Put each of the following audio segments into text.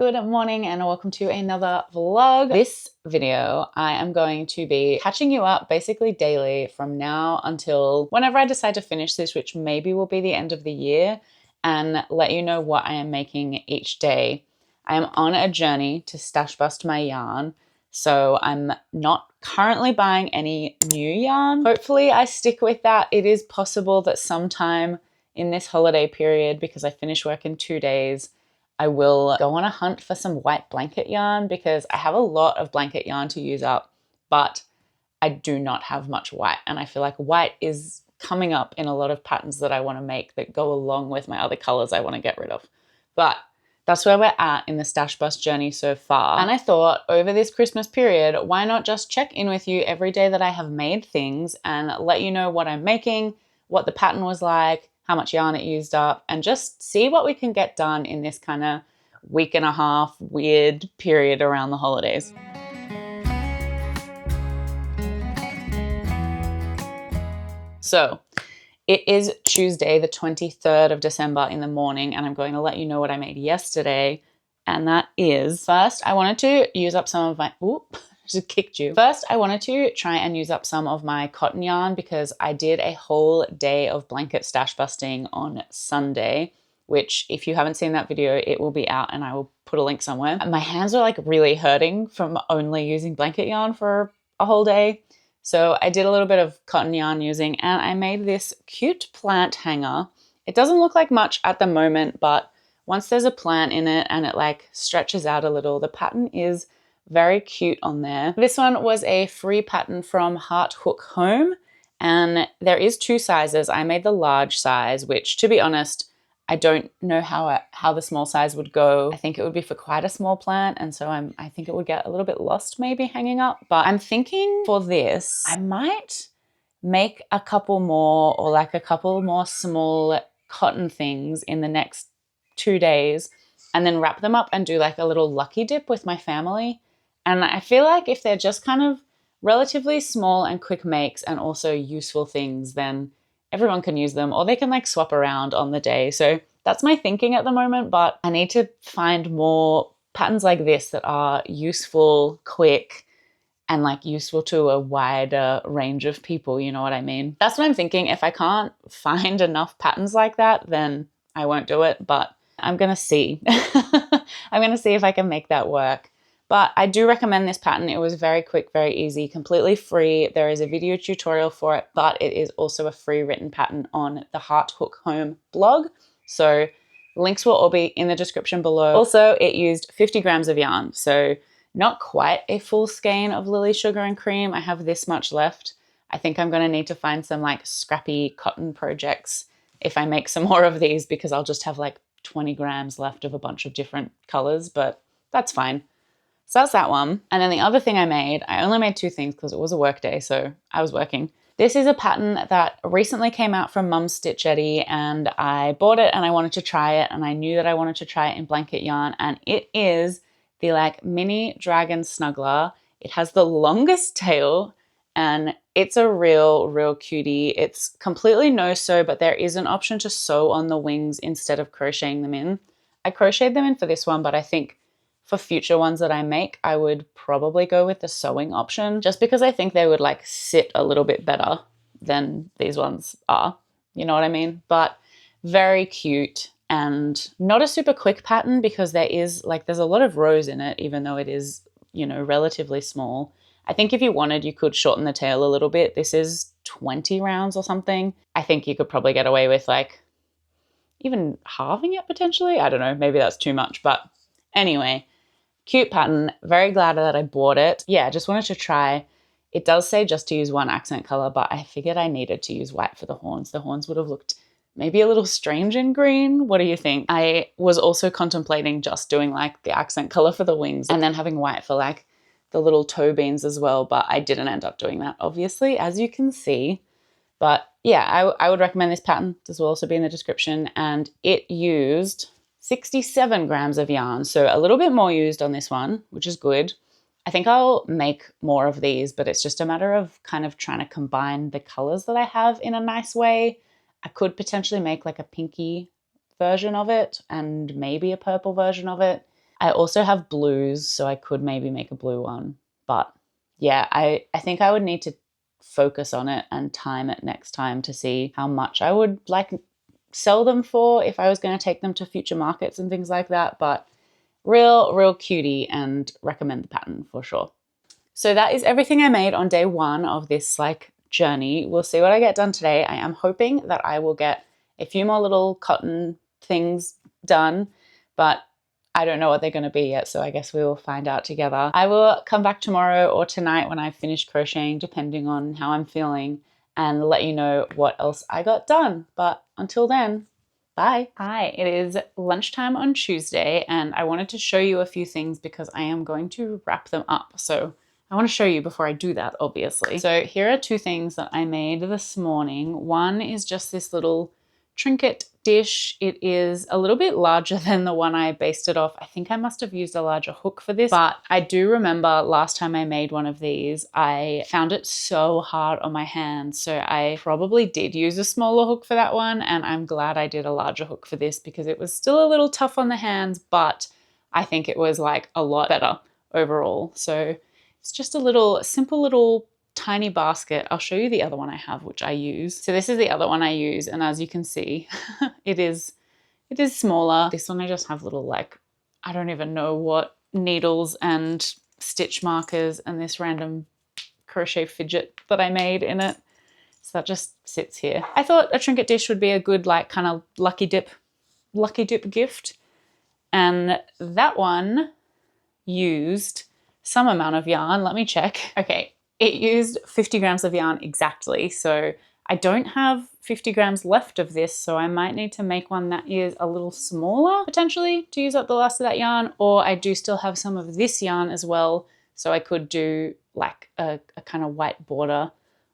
Good morning and welcome to another vlog. This video, I am going to be catching you up basically daily from now until whenever I decide to finish this, which maybe will be the end of the year, and let you know what I am making each day. I am on a journey to stash bust my yarn, so I'm not currently buying any new yarn. Hopefully I stick with that. It is possible that sometime in this holiday period, because I finish work in 2 days, I will go on a hunt for some white blanket yarn because I have a lot of blanket yarn to use up, but I do not have much white. And I feel like white is coming up in a lot of patterns that I want to make that go along with my other colors I want to get rid of. But that's where we're at in the stash bust journey so far. And I thought over this Christmas period, why not just check in with you every day that I have made things and let you know what I'm making, what the pattern was like, how much yarn it used up, and just see what we can get done in this kind of week and a half weird period around the holidays. So it is Tuesday, the 23rd of December in the morning, and I'm going to let you know what I made yesterday. And that is, first, I wanted to use up some of my, just kicked you. First, I wanted to try and use up some of my cotton yarn because I did a whole day of blanket stash busting on Sunday, which if you haven't seen that video, it will be out and I will put a link somewhere. My hands are like really hurting from only using blanket yarn for a whole day. So I did a little bit of cotton yarn using, and I made this cute plant hanger. It doesn't look like much at the moment, but once there's a plant in it and it like stretches out a little, the pattern is very cute on there. This one was a free pattern from Heart Hook Home, and there is 2 sizes. I made the large size, which to be honest, I don't know how the small size would go. I think it would be for quite a small plant, and so I think it would get a little bit lost maybe hanging up. But I'm thinking for this, I might make a couple more or like a couple more small cotton things in the next 2 days and then wrap them up and do like a little lucky dip with my family. And I feel like if they're just kind of relatively small and quick makes and also useful things, then everyone can use them or they can like swap around on the day. So that's my thinking at the moment, but I need to find more patterns like this that are useful, quick, and like useful to a wider range of people, you know what I mean? That's what I'm thinking. If I can't find enough patterns like that, then I won't do it, but I'm gonna see. I'm gonna see if I can make that work. But I do recommend this pattern. It was very quick, very easy, completely free. There is a video tutorial for it, but it is also a free written pattern on the Heart Hook Home blog. So links will all be in the description below. Also, it used 50 grams of yarn. So not quite a full skein of lily sugar and cream. I have this much left. I think I'm gonna need to find some like scrappy cotton projects if I make some more of these, because I'll just have like 20 grams left of a bunch of different colors, but that's fine. So that's that one. And then the other thing I only made 2 things because it was a work day, so I was working. This is a pattern that recently came out from Mum's Stitch Eddy, and I bought it and I wanted to try it, and I knew that I wanted to try it in blanket yarn, and it is the like mini dragon snuggler. It has the longest tail and it's a real cutie. It's completely no sew, but there is an option to sew on the wings instead of crocheting them in. I crocheted them in for this one, but I think for future ones that I make, I would probably go with the sewing option just because I think they would like sit a little bit better than these ones are. You know what I mean? But very cute and not a super quick pattern because there's a lot of rows in it, even though it is, you know, relatively small. I think if you wanted, you could shorten the tail a little bit. This is 20 rounds or something. I think you could probably get away with like even halving it potentially. I don't know, maybe that's too much, but anyway, cute pattern. Very glad that I bought it. Yeah, I just wanted to try. It does say just to use one accent color, but I figured I needed to use white for the horns. The horns would have looked maybe a little strange in green. What do you think? I was also contemplating just doing like the accent color for the wings and then having white for like the little toe beans as well, but I didn't end up doing that, obviously, as you can see. But yeah, I would recommend this pattern. This will also be in the description, and it used 67 grams of yarn, so a little bit more used on this one, which is good. I think I'll make more of these, but it's just a matter of kind of trying to combine the colors that I have in a nice way. I could potentially make like a pinky version of it and maybe a purple version of it. I also have blues, so I could maybe make a blue one. But yeah, I think I would need to focus on it and time it next time to see how much I would like sell them for if I was going to take them to future markets and things like that. But real cutie, and recommend the pattern for sure. So that is everything I made on day one of this like journey. We'll see what I get done today. I am hoping that I will get a few more little cotton things done, but I don't know what they're going to be yet, so I guess we will find out together. I will come back tomorrow or tonight when I've finished crocheting, depending on how I'm feeling, and let you know what else I got done. But until then, bye. Hi, it is lunchtime on Tuesday, and I wanted to show you a few things because I am going to wrap them up. So I want to show you before I do that, obviously. So here are two things that I made this morning. One is just this little trinket dish. It is a little bit larger than the one I basted off. I think I must have used a larger hook for this, but I do remember last time I made one of these, I found it so hard on my hands. So I probably did use a smaller hook for that one, and I'm glad I did a larger hook for this because it was still a little tough on the hands, but I think it was like a lot better overall. So it's just a little simple little tiny basket. I'll show you the other one I have, which I use. So this is the other one I use, and as you can see, it is smaller. This one I just have little like, I don't even know what needles and stitch markers and this random crochet fidget that I made in it. So that just sits here. I thought a trinket dish would be a good like kind of lucky dip gift. And that one used some amount of yarn. Let me check. Okay, it used 50 grams of yarn exactly. So I don't have 50 grams left of this, so I might need to make one that is a little smaller potentially to use up the last of that yarn, or I do still have some of this yarn as well, so I could do like a kind of white border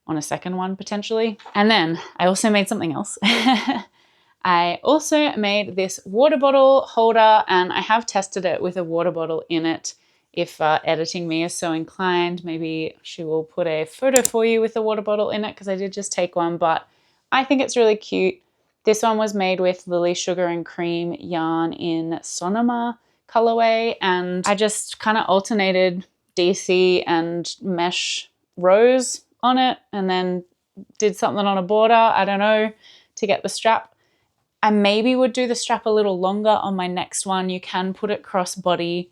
on a second one potentially. And then I also made something else. I also made this water bottle holder, and I have tested it with a water bottle in it. If editing me is so inclined, maybe she will put a photo for you with a water bottle in it because I did just take one, but I think it's really cute. This one was made with Lily Sugar and Cream yarn in Sonoma colorway, and I just kind of alternated DC and mesh rows on it and then did something on a border, I don't know, to get the strap. I maybe would do the strap a little longer on my next one. You can put it crossbody,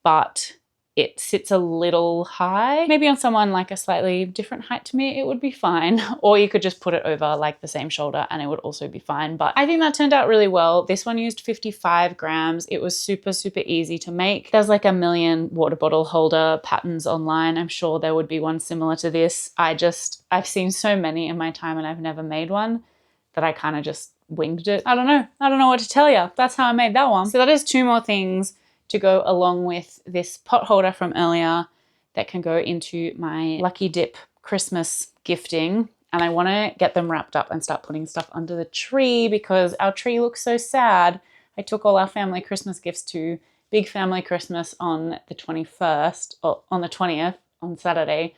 but it sits a little high. Maybe on someone like a slightly different height to me, it would be fine. Or you could just put it over like the same shoulder and it would also be fine. But I think that turned out really well. This one used 55 grams. It was super easy to make. There's like a million water bottle holder patterns online. I'm sure there would be one similar to this. I've seen so many in my time and I've never made one that I kind of just winged it. I don't know what to tell you. That's how I made that one. So that is two more things to go along with this pot holder from earlier that can go into my Lucky Dip Christmas gifting. And I want to get them wrapped up and start putting stuff under the tree because our tree looks so sad. I took all our family Christmas gifts to Big Family Christmas on the 21st, or on the 20th, on Saturday.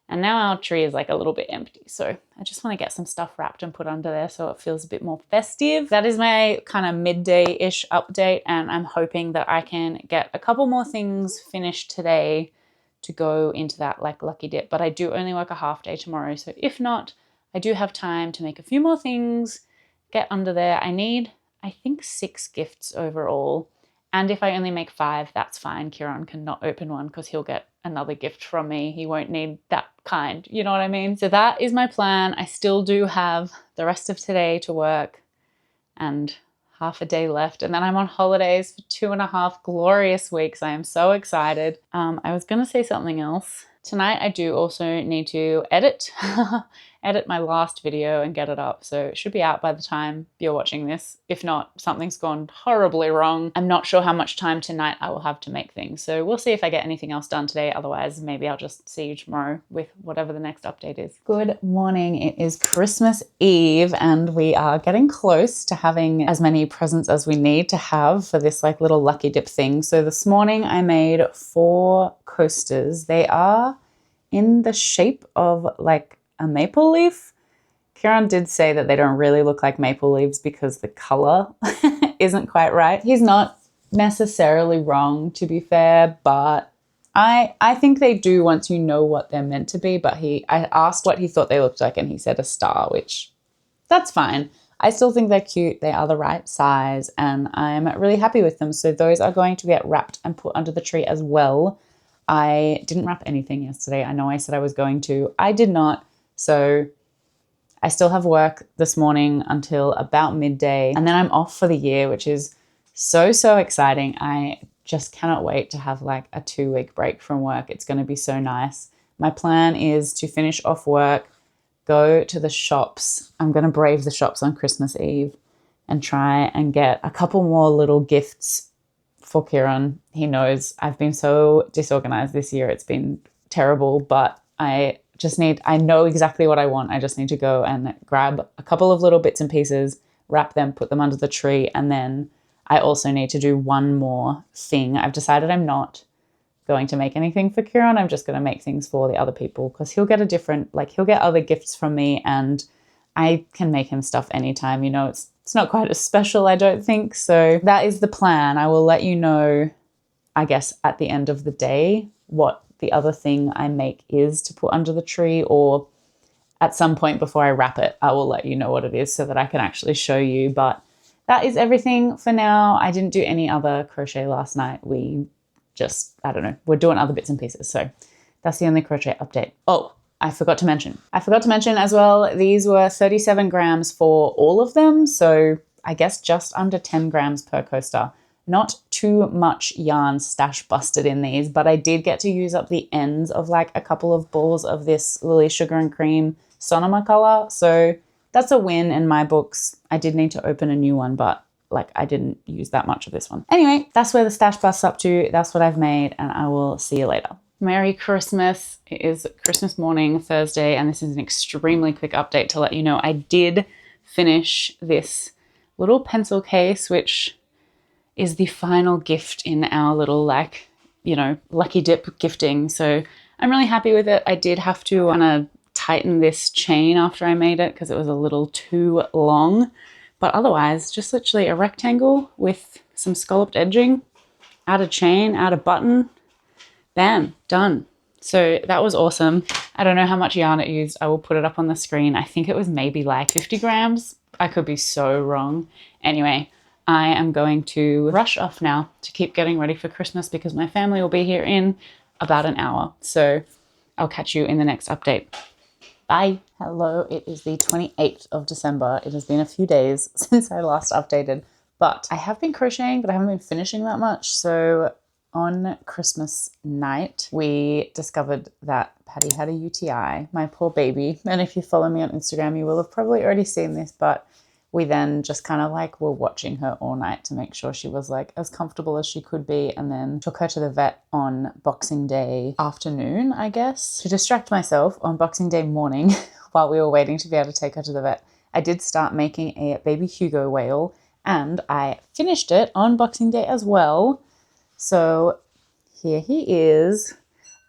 And now our tree is like a little bit empty. So I just want to get some stuff wrapped and put under there so it feels a bit more festive. That is my kind of midday-ish update. And I'm hoping that I can get a couple more things finished today to go into that like lucky dip. But I do only work a half day tomorrow. So if not, I do have time to make a few more things, get under there. I need, I think, 6 gifts overall. And if I only make 5, that's fine. Kieran cannot open one because he'll get another gift from me. He won't need that kind, you know what I mean? So that is my plan. I still do have the rest of today to work and half a day left. And then I'm on holidays for 2.5 glorious weeks. I am so excited. I was going to say something else. Tonight I do also need to edit my last video and get it up. So it should be out by the time you're watching this. If not, something's gone horribly wrong. I'm not sure how much time tonight I will have to make things. So we'll see if I get anything else done today. Otherwise, maybe I'll just see you tomorrow with whatever the next update is. Good morning. It is Christmas Eve and we are getting close to having as many presents as we need to have for this like little lucky dip thing. So this morning I made 4 coasters. They are in the shape of like a maple leaf. Kieran did say that they don't really look like maple leaves because the color isn't quite right. He's not necessarily wrong, to be fair, but I think they do once you know what they're meant to be. But I asked what he thought they looked like and he said a star, which that's fine. I still think they're cute. They are the right size and I'm really happy with them. So those are going to get wrapped and put under the tree as well. I didn't wrap anything yesterday. I know I said I was going to. I did not. So I still have work this morning until about midday. And then I'm off for the year, which is so, so exciting. I just cannot wait to have like a 2-week break from work. It's going to be so nice. My plan is to finish off work, go to the shops. I'm going to brave the shops on Christmas Eve and try and get a couple more little gifts for Kieran. He knows I've been so disorganized this year. It's been terrible, but I know exactly what I want. I just need to go and grab a couple of little bits and pieces, wrap them, put them under the tree. And then I also need to do one more thing. I've decided I'm not going to make anything for Kieran. I'm just going to make things for the other people because he'll get he'll get other gifts from me and I can make him stuff anytime. You know, it's not quite as special, I don't think. So that is the plan. I will let you know, I guess, at the end of the day, what the other thing I make is to put under the tree, or at some point before I wrap it, I will let you know what it is so that I can actually show you. But that is everything for now. I didn't do any other crochet last night. I don't know, we're doing other bits and pieces. So that's the only crochet update. Oh, I forgot to mention as well, these were 37 grams for all of them. So I guess just under 10 grams per coaster. Not too much yarn stash busted in these, but I did get to use up the ends of like a couple of balls of this Lily Sugar and Cream Sonoma color. So that's a win in my books. I did need to open a new one, but like I didn't use that much of this one. Anyway, that's where the stash bust's up to. That's what I've made and I will see you later. Merry Christmas. It is Christmas morning, Thursday, and this is an extremely quick update to let you know I did finish this little pencil case, which is the final gift in our little lucky dip gifting. So I'm really happy with it. I did have to kind of tighten this chain after I made it because it was a little too long. But otherwise, just literally a rectangle with some scalloped edging, add a chain, add a button, bam, done. So that was awesome. I don't know how much yarn it used. I will put it up on the screen. I think it was maybe like 50 grams. I could be so wrong. Anyway, I am going to rush off now to keep getting ready for Christmas because my family will be here in about an hour. So I'll catch you in the next update. Bye. Hello, it is the 28th of December. It has been a few days since I last updated, but I have been crocheting, but I haven't been finishing that much. So on Christmas night, we discovered that Patty had a UTI, my poor baby. And if you follow me on Instagram, you will have probably already seen this, but we then just kind of like were watching her all night to make sure she was like as comfortable as she could be, and then took her to the vet on Boxing Day afternoon, I guess. To distract myself on Boxing Day morning while we were waiting to be able to take her to the vet, I did start making a baby Hugo whale and I finished it on Boxing Day as well. So here he is.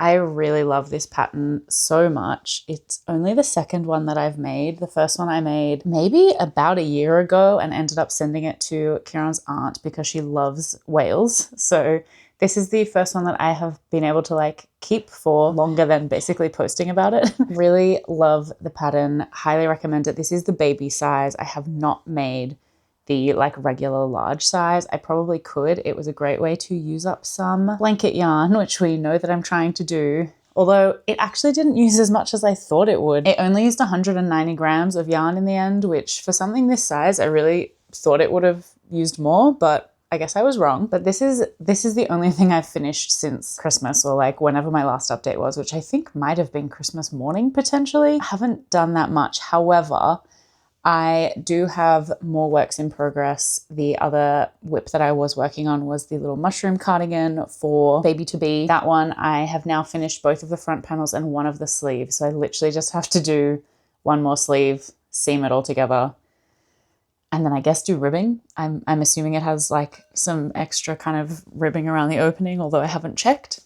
I really love this pattern so much. It's only the second one that I've made. The first one I made maybe about a year ago and ended up sending it to Kieran's aunt because she loves whales. So this is the first one that I have been able to like keep for longer than basically posting about it. Really love the pattern. Highly recommend it. This is the baby size. I have not made the like regular large size. I probably could. It was a great way to use up some blanket yarn, which we know that I'm trying to do. Although it actually didn't use as much as I thought it would. It only used 190 grams of yarn in the end, which for something this size, I really thought it would have used more, but I guess I was wrong. But this is the only thing I've finished since Christmas, or like whenever my last update was, which I think might have been Christmas morning potentially. I haven't done that much. However, I do have more works in progress. The other whip that I was working on was the little mushroom cardigan for baby to be. That one, I have now finished both of the front panels and one of the sleeves. So I literally just have to do one more sleeve, seam it all together, and then I guess do ribbing. I'm assuming it has like some extra kind of ribbing around the opening, although I haven't checked.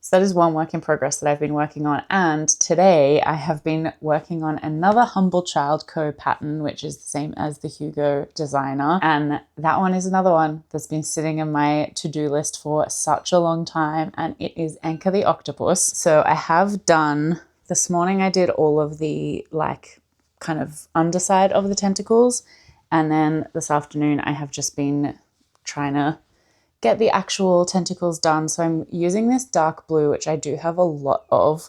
So that is one work in progress that I've been working on. And today I have been working on another Humble Child Co pattern, which is the same as the Hugo designer. And that one is another one that's been sitting in my to-do list for such a long time. And it is Anchor the Octopus. So I have done, this morning I did all of the like kind of underside of the tentacles. And then this afternoon I have just been trying to get the actual tentacles done. So I'm using this dark blue, which I do have a lot of,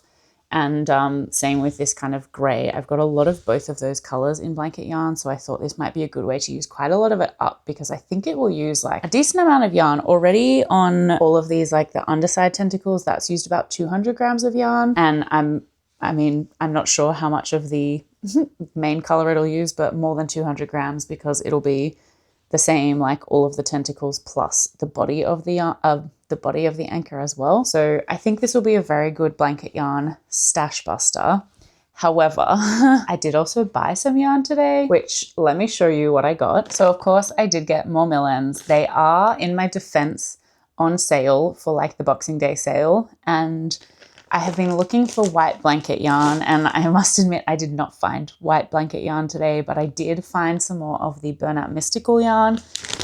and same with this kind of gray. I've got a lot of both of those colors in blanket yarn, so I thought this might be a good way to use quite a lot of it up, because I think it will use like a decent amount of yarn. Already on all of these, like the underside tentacles, that's used about 200 grams of yarn, and I'm not sure how much of the main color it'll use, but more than 200 grams, because it'll be the same, like all of the tentacles plus the body of the anchor as well. So I think this will be a very good blanket yarn stash buster. However, I did also buy some yarn today, which let me show you what I got. So of course I did get more mill ends. They are, in my defense, on sale for like the Boxing Day sale, and I have been looking for white blanket yarn, and I must admit I did not find white blanket yarn today, but I did find some more of the Burnout Mystical yarn.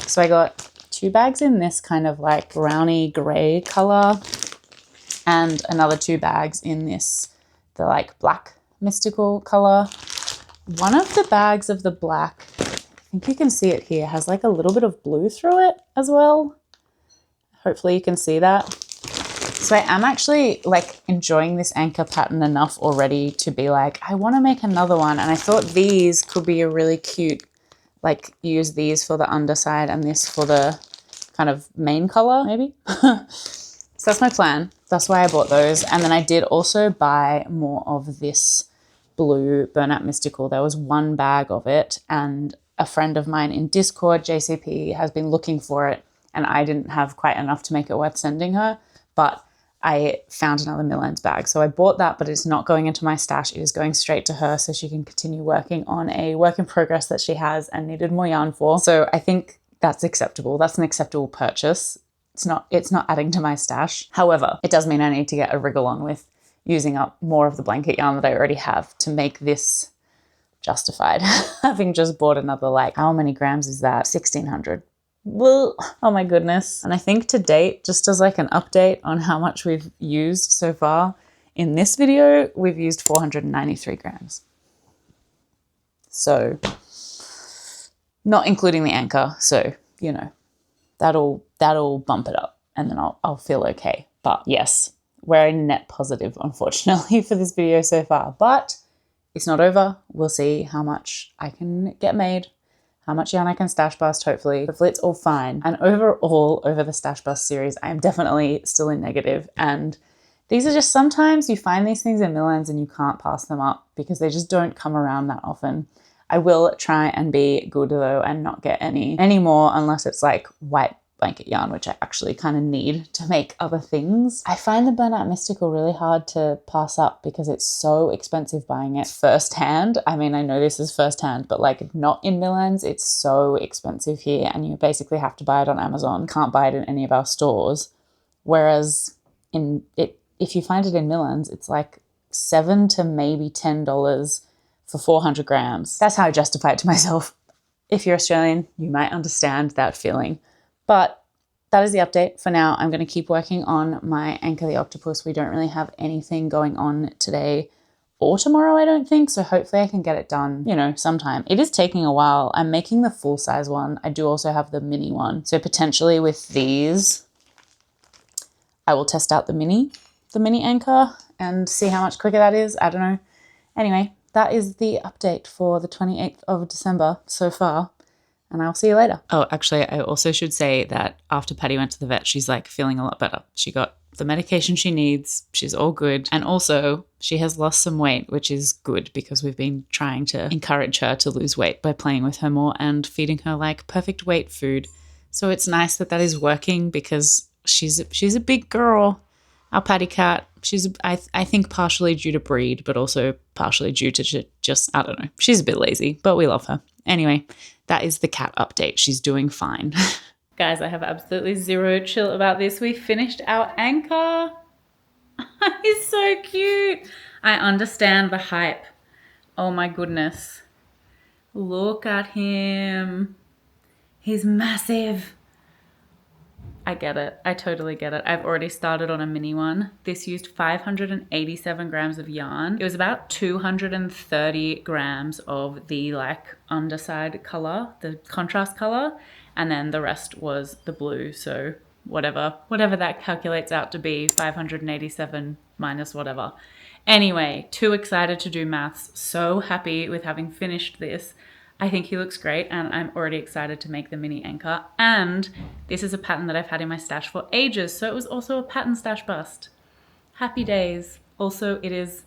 So I got 2 bags in this kind of like browny gray color, and another 2 bags in this, the like black mystical color. One of the bags of the black, I think you can see it here, has like a little bit of blue through it as well. Hopefully you can see that. So I am actually like enjoying this anchor pattern enough already to be like, I want to make another one. And I thought these could be a really cute, like use these for the underside and this for the kind of main color maybe. So that's my plan. That's why I bought those. And then I did also buy more of this blue Burnout Mystical. There was 1 bag of it, and a friend of mine in Discord, JCP, has been looking for it, and I didn't have quite enough to make it worth sending her. But I found another mill ends bag. So I bought that, but it's not going into my stash. It is going straight to her so she can continue working on a work in progress that she has and needed more yarn for. So I think that's acceptable. That's an acceptable purchase. It's not adding to my stash. However, it does mean I need to get a wriggle on with using up more of the blanket yarn that I already have to make this justified. Having just bought another, like, how many grams is that? 1,600. Well, oh my goodness. And I think to date, just as like an update on how much we've used so far, in this video, we've used 493 grams. So not including the anchor. So, you know, that'll bump it up, and then I'll feel okay. But yes, we're a net positive, unfortunately, for this video so far, but it's not over. We'll see how much I can get made, how much yarn I can stash bust, hopefully. Hopefully it's all fine. And overall, over the stash bust series, I am definitely still in negative. And these are just, sometimes you find these things in mill ends and you can't pass them up because they just don't come around that often. I will try and be good though and not get any more, unless it's like white blanket yarn, which I actually kind of need to make other things. I find the Burnout Mystical really hard to pass up because it's so expensive buying it firsthand. I mean, I know this is firsthand, but like not in mill ends, it's so expensive here, and you basically have to buy it on Amazon. Can't buy it in any of our stores. Whereas if you find it in mill ends, it's like $7 to maybe $10 for 400 grams. That's how I justify it to myself. If you're Australian, you might understand that feeling. But that is the update for now. I'm going to keep working on my Anchor the Octopus. We don't really have anything going on today or tomorrow, I don't think. So hopefully I can get it done, you know, sometime. It is taking a while. I'm making the full size one. I do also have the mini one. So potentially with these, I will test out the mini anchor and see how much quicker that is. I don't know. Anyway, that is the update for the 28th of December so far. And I'll see you later. Oh, actually, I also should say that after Patty went to the vet, she's like feeling a lot better. She got the medication she needs. She's all good. And also she has lost some weight, which is good because we've been trying to encourage her to lose weight by playing with her more and feeding her like perfect weight food. So it's nice that that is working because she's a big girl. Our Patty cat, she's, I think partially due to breed, but also partially due to just, I don't know. She's a bit lazy, but we love her. Anyway, that is the cat update. She's doing fine. Guys, I have absolutely zero chill about this. We finished our anchor. He's so cute. I understand the hype. Oh my goodness. Look at him. He's massive. I get it. I totally get it. I've already started on a mini one. This used 587 grams of yarn. It was about 230 grams of the like underside color, the contrast color, and then the rest was the blue. So whatever that calculates out to be, 587 minus whatever. Anyway, too excited to do maths. So happy with having finished this. I think he looks great and I'm already excited to make the mini anchor. And this is a pattern that I've had in my stash for ages. So it was also a pattern stash bust. Happy days. Also, it is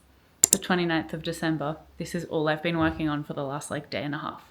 the 29th of December. This is all I've been working on for the last like day and a half.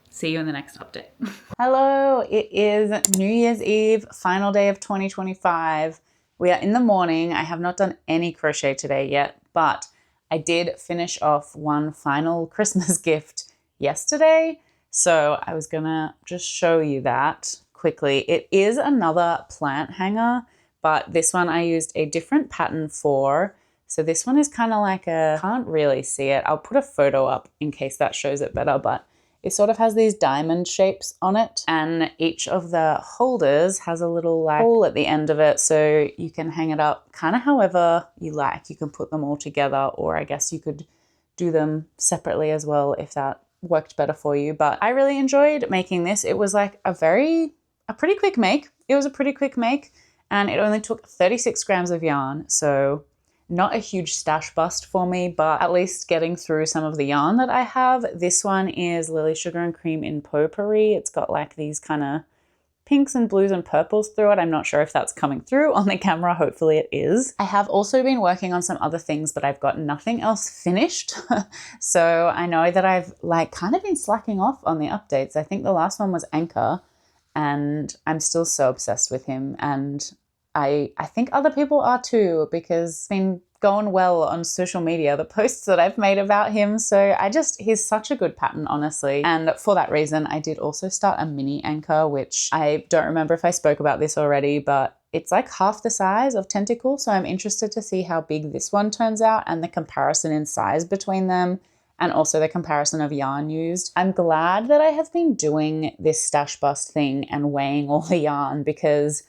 See you in the next update. Hello, it is New Year's Eve, final day of 2025. We are in the morning. I have not done any crochet today yet, but I did finish off one final Christmas gift yesterday. So I was gonna just show you that quickly. It is another plant hanger, but this one I used a different pattern for. So this one is kind of like can't really see it. I'll put a photo up in case that shows it better, but it sort of has these diamond shapes on it, and each of the holders has a little like hole at the end of it, so you can hang it up kind of however you like. You can put them all together, or I guess you could do them separately as well if that worked better for you. But I really enjoyed making this. It was like a pretty quick make. It was a pretty quick make, and it only took 36 grams of yarn, so not a huge stash bust for me, but at least getting through some of the yarn that I have. This one is Lily Sugar and Cream in Potpourri. It's got like these kind of pinks and blues and purples through it. I'm not sure if that's coming through on the camera. Hopefully it is. I have also been working on some other things, but I've got nothing else finished. So I know that I've like kind of been slacking off on the updates. I think the last one was Anchor, and I'm still so obsessed with him. And I think other people are too, because it's been going well on social media, the posts that I've made about him. So he's such a good pattern, honestly. And for that reason, I did also start a mini anchor, which I don't remember if I spoke about this already, but it's like half the size of Tentacle. So I'm interested to see how big this one turns out and the comparison in size between them, and also the comparison of yarn used. I'm glad that I have been doing this stash bust thing and weighing all the yarn, because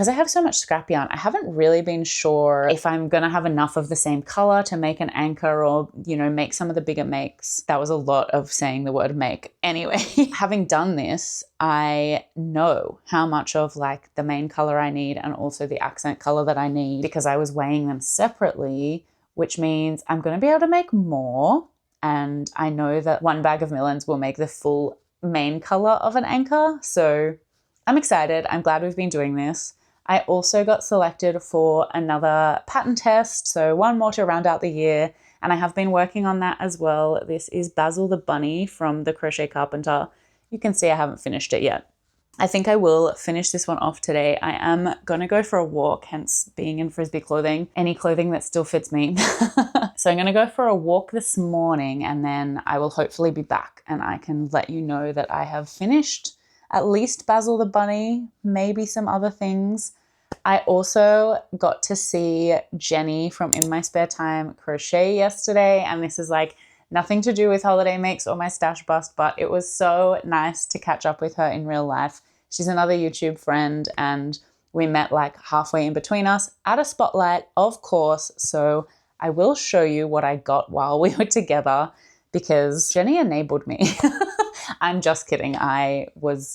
I have so much scrap yarn, I haven't really been sure if I'm going to have enough of the same color to make an anchor, or, you know, make some of the bigger makes. That was a lot of saying the word make. Anyway, having done this, I know how much of like the main color I need and also the accent color that I need, because I was weighing them separately, which means I'm going to be able to make more. And I know that one bag of Millens will make the full main color of an anchor. So I'm excited. I'm glad we've been doing this. I also got selected for another pattern test, so one more to round out the year, and I have been working on that as well. This is Basil the Bunny from the Crochet Carpenter. You can see I haven't finished it yet. I think I will finish this one off today. I am going to go for a walk, hence being in Frisbee clothing, any clothing that still fits me. So I'm going to go for a walk this morning, and then I will hopefully be back and I can let you know that I have finished at least Basil the Bunny, maybe some other things. I also got to see Jenny from In My Spare Time crochet yesterday, and this is like nothing to do with holiday makes or my stash bust, but it was so nice to catch up with her in real life. She's another YouTube friend, and we met like halfway in between us at a spotlight, of course. So I will show you what I got while we were together, because Jenny enabled me. I'm just kidding. I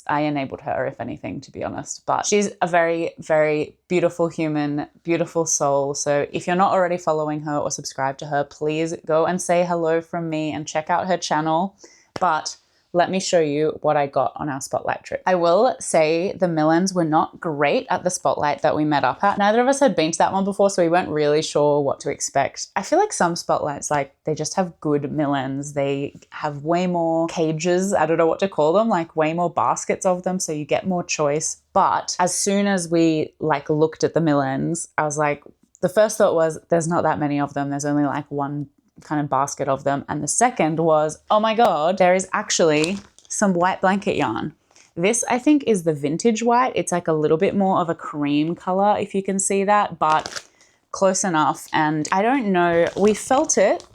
enabled her, if anything, to be honest. But she's a very, very beautiful human, beautiful soul. So if you're not already following her or subscribed to her, please go and say hello from me and check out her channel. But let me show you what I got on our spotlight trip. I will say the Millens were not great at the spotlight that we met up at. Neither of us had been to that one before, so we weren't really sure what to expect. I feel like some spotlights, like they just have good Millens. They have way more cages, I don't know what to call them, like way more baskets of them, so you get more choice. But as soon as we like looked at the Millens, I was like, the first thought was there's not that many of them. There's only like one kind of basket of them. And the second was, oh my God, there is actually some white blanket yarn. This I think is the vintage white. It's like a little bit more of a cream color, if you can see that, but close enough. And I don't know, we felt it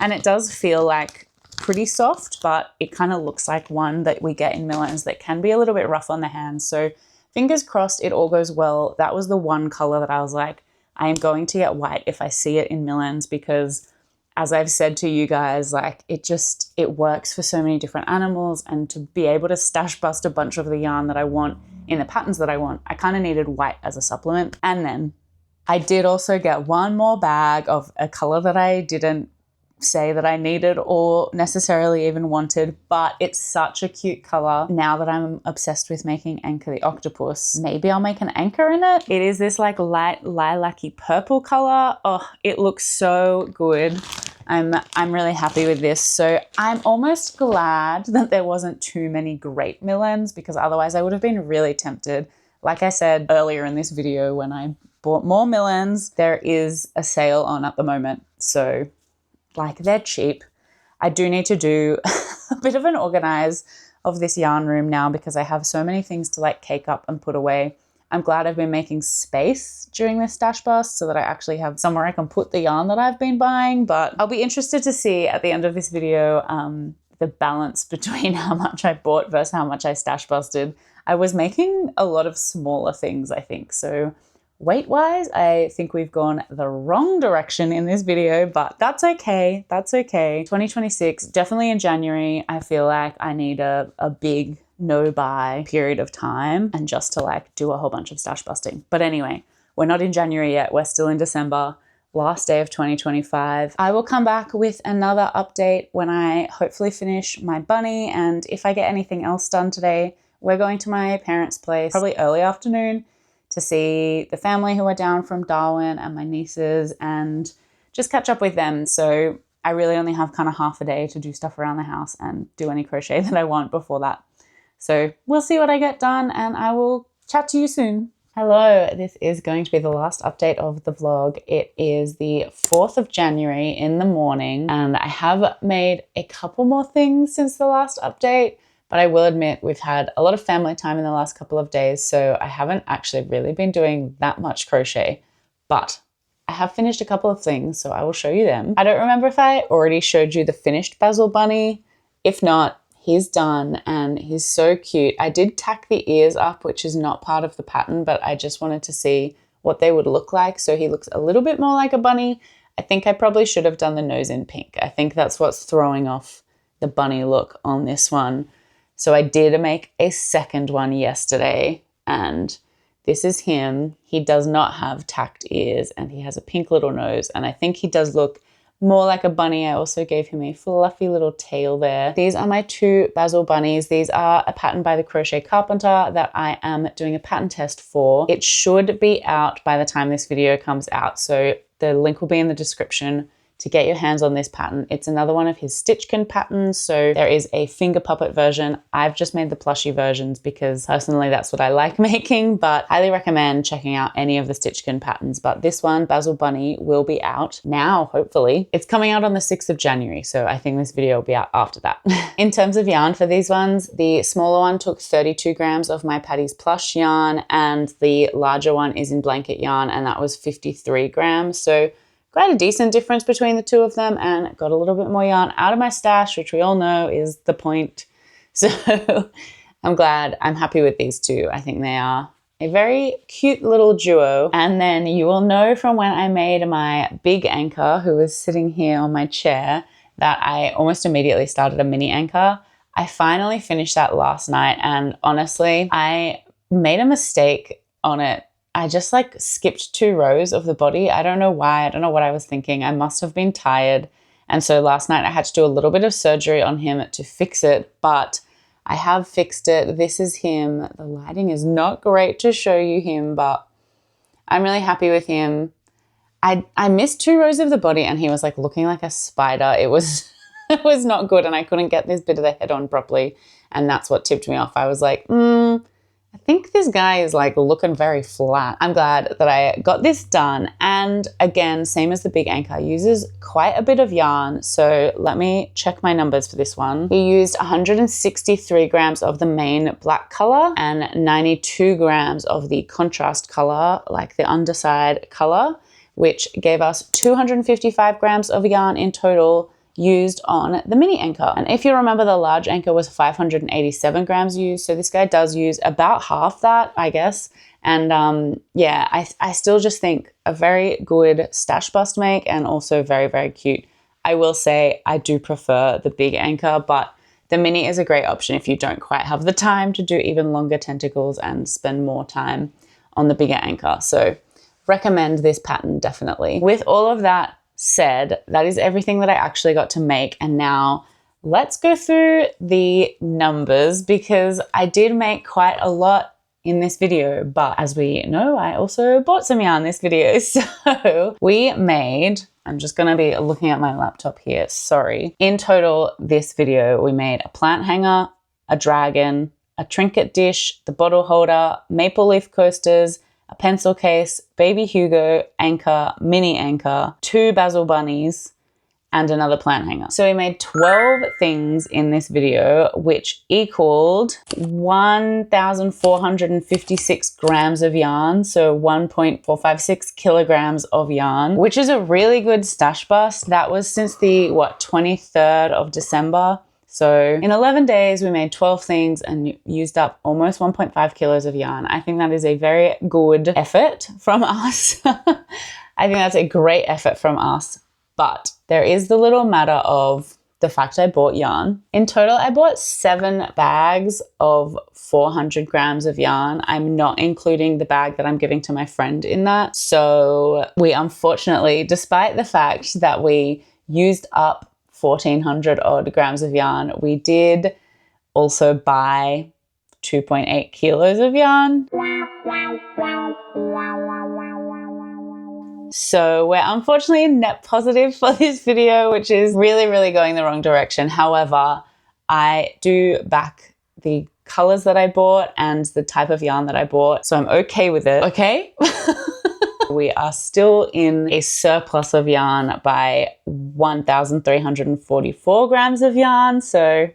and it does feel like pretty soft, but it kind of looks like one that we get in Millens that can be a little bit rough on the hands. So fingers crossed it all goes well. That was the one color that I was like, I am going to get white if I see it in Millens, because as I've said to you guys, like it works for so many different animals, and to be able to stash bust a bunch of the yarn that I want in the patterns that I want, I kind of needed white as a supplement. And then I did also get one more bag of a color that I didn't say that I needed or necessarily even wanted, but it's such a cute color. Now that I'm obsessed with making Anchor the octopus, maybe I'll make an anchor in it. It is this like light lilac-y purple color. Oh, it looks so good. I'm really happy with this. So I'm almost glad that there wasn't too many great Millens, because otherwise I would have been really tempted. Like I said earlier in this video, when I bought more Millens, there is a sale on at the moment. So like they're cheap. I do need to do a bit of an organize of this yarn room now, because I have so many things to like cake up and put away. I'm glad I've been making space during this stash bust so that I actually have somewhere I can put the yarn that I've been buying. But I'll be interested to see at the end of this video the balance between how much I bought versus how much I stash busted. I was making a lot of smaller things, I think. So weight-wise, I think we've gone the wrong direction in this video, but that's okay. That's okay. 2026, definitely in January, I feel like I need a big no-buy period of time and just to like do a whole bunch of stash busting. But anyway, we're not in January yet. We're still in December, last day of 2025. I will come back with another update when I hopefully finish my bunny, and if I get anything else done today, we're going to my parents' place, probably early afternoon, to see the family who are down from Darwin and my nieces and just catch up with them. So I really only have kind of half a day to do stuff around the house and do any crochet that I want before that. So we'll see what I get done, and I will chat to you soon. Hello, this is going to be the last update of the vlog. It is the 4th of January in the morning, and I have made a couple more things since the last update. But I will admit we've had a lot of family time in the last couple of days, so I haven't actually really been doing that much crochet, but I have finished a couple of things, so I will show you them. I don't remember if I already showed you the finished basil bunny. If not, he's done and he's so cute. I did tack the ears up, which is not part of the pattern, but I just wanted to see what they would look like. So he looks a little bit more like a bunny. I think I probably should have done the nose in pink. I think that's what's throwing off the bunny look on this one. So I did make a second one yesterday, and this is him. He does not have tacked ears and he has a pink little nose, and I think he does look more like a bunny. I also gave him a fluffy little tail there. These are my two basil bunnies. These are a pattern by the Crochet Carpenter that I am doing a pattern test for. It should be out by the time this video comes out, so the link will be in the description to get your hands on this pattern. It's another one of his Stitchkin patterns. So there is a finger puppet version. I've just made the plushie versions because personally that's what I like making, but highly recommend checking out any of the Stitchkin patterns. But this one, Basil Bunny, will be out now, hopefully. It's coming out on the 6th of January, so I think this video will be out after that. In terms of yarn for these ones, the smaller one took 32 grams of my Patty's Plush yarn, and the larger one is in blanket yarn, and that was 53 grams. So quite a decent difference between the two of them, and got a little bit more yarn out of my stash, which we all know is the point. So I'm glad. I'm happy with these two. I think they are a very cute little duo. And then you will know from when I made my big anchor, who was sitting here on my chair, that I almost immediately started a mini anchor. I finally finished that last night, and honestly, I made a mistake on it. I just like skipped 2 rows of the body. I don't know why. I don't know what I was thinking. I must have been tired. And so last night I had to do a little bit of surgery on him to fix it, but I have fixed it. This is him. The lighting is not great to show you him, but I'm really happy with him. I missed 2 rows of the body and he was like looking like a spider. It was, it was not good, and I couldn't get this bit of the head on properly. And that's what tipped me off. I was like, I think this guy is like looking very flat. I'm glad that I got this done. And again, same as the big anchor, uses quite a bit of yarn. So let me check my numbers for this one. He used 163 grams of the main black color and 92 grams of the contrast color, like the underside color, which gave us 255 grams of yarn in total used on the mini anchor. And if you remember, the large anchor was 587 grams used. So this guy does use about half that, I guess. And yeah, I still just think a very good stash bust make, and also very, very cute. I will say I do prefer the big anchor, but the mini is a great option if you don't quite have the time to do even longer tentacles and spend more time on the bigger anchor. So recommend this pattern definitely. With all of that said, that is everything that I actually got to make. And now let's go through the numbers, because I did make quite a lot in this video, but as we know, I also bought some yarn this video. So we made, I'm just gonna be looking at my laptop here, sorry. In total, this video, we made a plant hanger, a dragon, a trinket dish, the bottle holder, maple leaf coasters, a pencil case, baby Hugo, anchor, mini anchor, 2 basil bunnies, and another plant hanger. So we made 12 things in this video, which equaled 1,456 grams of yarn. So 1.456 kilograms of yarn, which is a really good stash bust. That was since the, 23rd of December. So in 11 days, we made 12 things and used up almost 1.5 kilos of yarn. I think that is a very good effort from us. I think that's a great effort from us. But there is the little matter of the fact I bought yarn. In total, I bought 7 bags of 400 grams of yarn. I'm not including the bag that I'm giving to my friend in that. So we unfortunately, despite the fact that we used up 1,400 odd grams of yarn, we did also buy 2.8 kilos of yarn. So we're unfortunately net positive for this video, which is really, really going the wrong direction. However, I do back the colors that I bought and the type of yarn that I bought, so I'm okay with it, okay? We are still in a surplus of yarn by 1,344 grams of yarn, so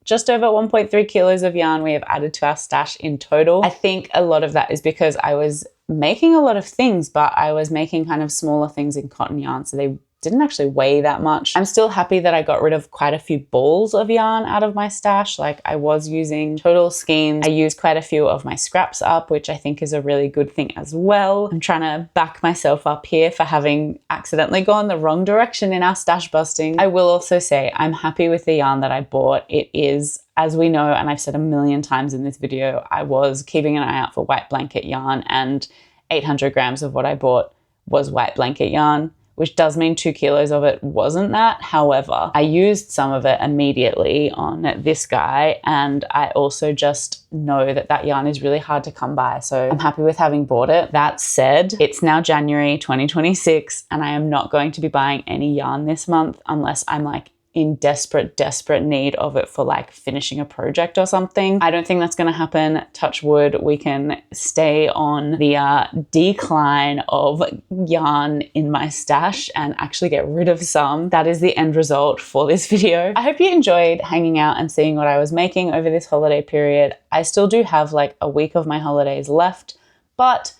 just over 1.3 kilos of yarn we have added to our stash in total. I think a lot of that is because I was making a lot of things, but I was making kind of smaller things in cotton yarn, so they didn't actually weigh that much. I'm still happy that I got rid of quite a few balls of yarn out of my stash. Like, I was using total skeins. I used quite a few of my scraps up, which I think is a really good thing as well. I'm trying to back myself up here for having accidentally gone the wrong direction in our stash busting. I will also say I'm happy with the yarn that I bought. It is, as we know, and I've said a million times in this video, I was keeping an eye out for white blanket yarn, and 800 grams of what I bought was white blanket yarn, which does mean 2 kilos of it wasn't that. However, I used some of it immediately on this guy, and I also just know that that yarn is really hard to come by, so I'm happy with having bought it. That said, it's now January 2026, and I am not going to be buying any yarn this month unless I'm like in desperate need of it for like finishing a project or something. I don't think that's going to happen. Touch wood, we can stay on the decline of yarn in my stash and actually get rid of some. That is the end result for this video. I hope you enjoyed hanging out and seeing what I was making over this holiday period. I still do have like a week of my holidays left, but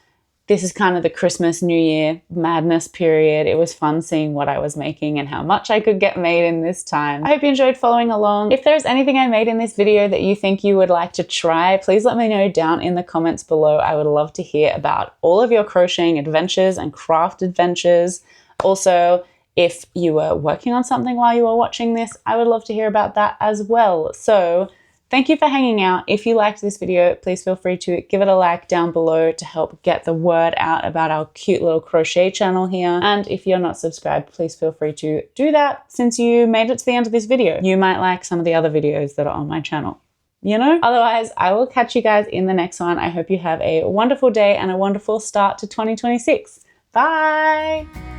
this is kind of the Christmas, New Year madness period. It was fun seeing what I was making and how much I could get made in this time. I hope you enjoyed following along. If there's anything I made in this video that you think you would like to try, please let me know down in the comments below. I would love to hear about all of your crocheting adventures and craft adventures. Also, if you were working on something while you were watching this, I would love to hear about that as well. So thank you for hanging out. If you liked this video, please feel free to give it a like down below to help get the word out about our cute little crochet channel here. And if you're not subscribed, please feel free to do that since you made it to the end of this video. You might like some of the other videos that are on my channel, you know? Otherwise, I will catch you guys in the next one. I hope you have a wonderful day and a wonderful start to 2026. Bye!